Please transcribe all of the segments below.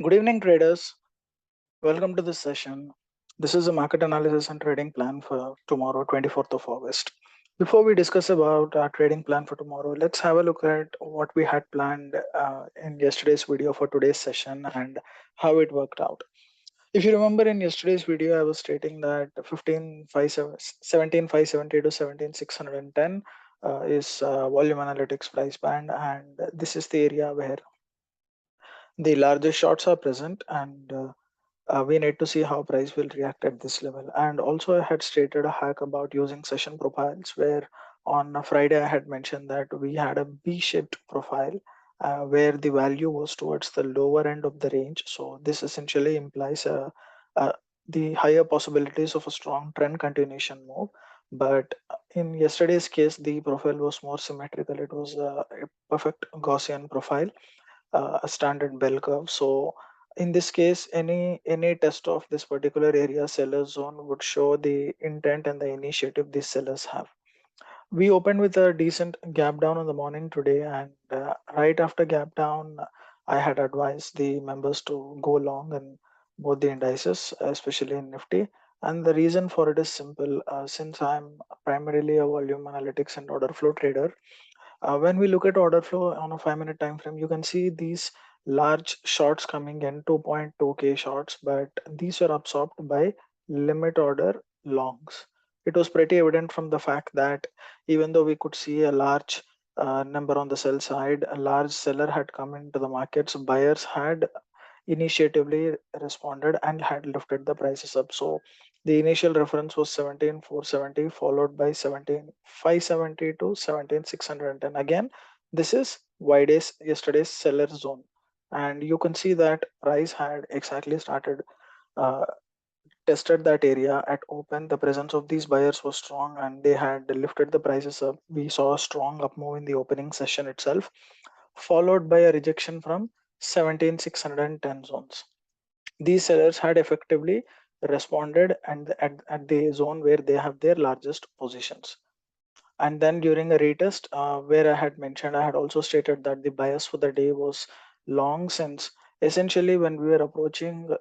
Good evening, traders. Welcome to this session. This is a market analysis and trading plan for tomorrow, 24th of August. Before we discuss about our trading plan for tomorrow, let's have a look at what we had planned in yesterday's video for today's session and how it worked out. If you remember in yesterday's video, I was stating that 17,570 to 17,610 is volume analytics price band, and this is the area where the largest shorts are present, and we need to see how price will react at this level. And also I had stated a hack about using session profiles, where on a Friday I had mentioned that we had a B-shaped profile where the value was towards the lower end of the range. So this essentially implies uh, the higher possibilities of a strong trend continuation move. But in yesterday's case, the profile was more symmetrical. It was a perfect Gaussian profile, a standard bell curve. So in this case, any test of this particular area seller zone would show the intent and the initiative these sellers have. We opened with a decent gap down in the morning today, and right after gap down, I had advised the members to go long in both the indices, especially in Nifty. And the reason for it is simple. Since I'm primarily a volume analytics and order flow trader, when we look at order flow on a 5 minute time frame, you can see these large shorts coming in, 2.2k shorts, but these were absorbed by limit order longs. It was pretty evident from the fact that even though we could see a large number on the sell side, a large seller had come into the markets, buyers had initiatively responded and had lifted the prices up. So the initial reference was 17,470 followed by 17,570 to 17,610. Again, this is yesterday's seller zone. And you can see that price had exactly started uh, tested that area at open. The presence of these buyers was strong and they had lifted the prices up. We saw a strong up move in the opening session itself, followed by a rejection from 17,610 zones. These sellers had effectively responded and at the zone where they have their largest positions. And then during a retest, where I had mentioned, I had also stated that the bias for the day was long, since essentially when we were approaching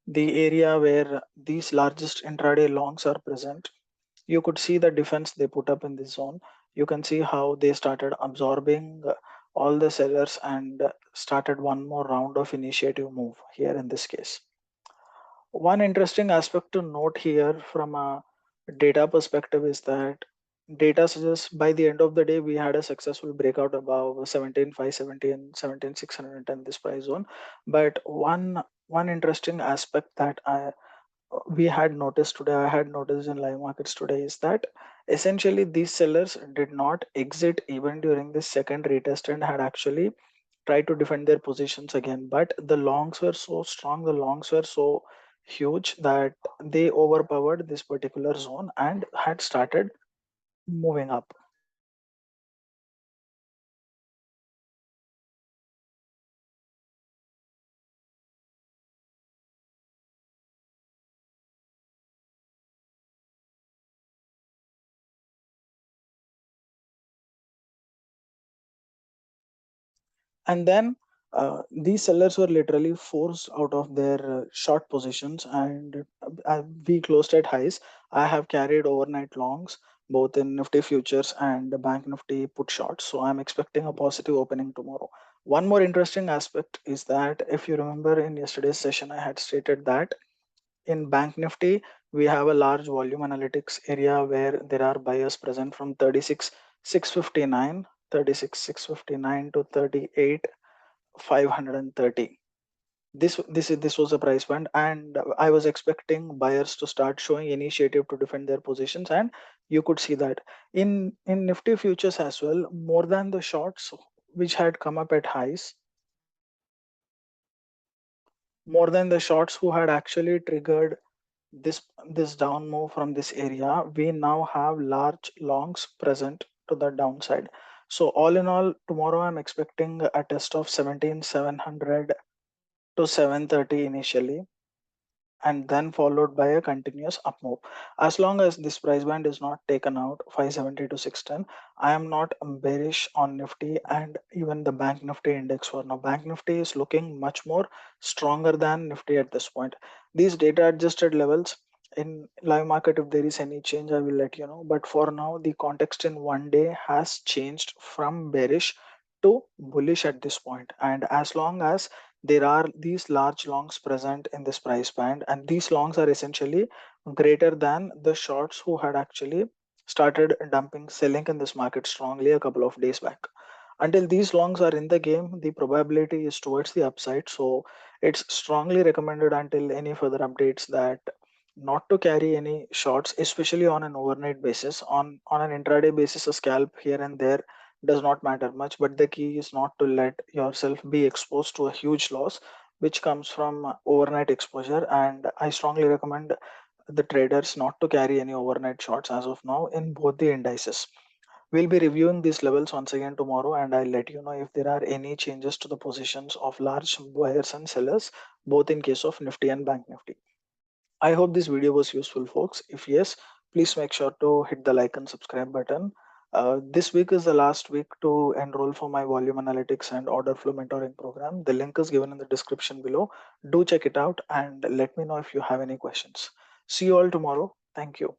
the area where these largest intraday longs are present, you could see the defense they put up in this zone. You can see how they started absorbing all the sellers and started one more round of initiative move here in this case. One interesting aspect to note here from a data perspective is that data suggests by the end of the day we had a successful breakout above 17,570 and 17,610 this price zone. But one interesting aspect that we had noticed today, I had noticed in live markets today, is that essentially these sellers did not exit even during this second retest and had actually tried to defend their positions again. But the longs were so strong, the longs were so huge that they overpowered this particular zone and had started moving up. And then these sellers were literally forced out of their short positions, and we closed at highs. I have carried overnight longs both in Nifty futures and the Bank Nifty put shorts, so I'm expecting a positive opening tomorrow. One more interesting aspect is that if you remember in yesterday's session, I had stated that in Bank Nifty we have a large volume analytics area where there are buyers present from 36,659, 36,659 to 38,530. This was a price band, and I was expecting buyers to start showing initiative to defend their positions, and you could see that in Nifty futures as well, more than the shorts which had come up at highs, more than the shorts who had actually triggered this down move from this area, we now have large longs present to the downside. So all in all, tomorrow I'm expecting a test of 17,700 to 730 initially. and then followed by a continuous up move. As long as this price band is not taken out 570 to 610, I am not bearish on Nifty and even the Bank Nifty index for now. Bank Nifty is looking much more stronger than Nifty at this point. These data adjusted levels in live market, if there is any change, I will let you know. But for now, the context in one day has changed from bearish to bullish at this point. And as long as there are these large longs present in this price band, and these longs are essentially greater than the shorts who had actually started dumping selling in this market strongly a couple of days back. Until these longs are in the game, the probability is towards the upside. So it's strongly recommended until any further updates that not to carry any shorts, especially on an overnight basis. On an intraday basis, a scalp here and there does not matter much, but the key is not to let yourself be exposed to a huge loss which comes from overnight exposure. And I strongly recommend the traders not to carry any overnight shorts as of now in both the indices. We'll be reviewing these levels once again tomorrow, and I'll let you know if there are any changes to the positions of large buyers and sellers, both in case of Nifty and Bank Nifty. I hope this video was useful, folks. If yes, please make sure to hit the like and subscribe button. This week is the last week to enroll for my volume analytics and order flow mentoring program. The link is given in the description below. Do check it out and let me know if you have any questions. See you all tomorrow. Thank you.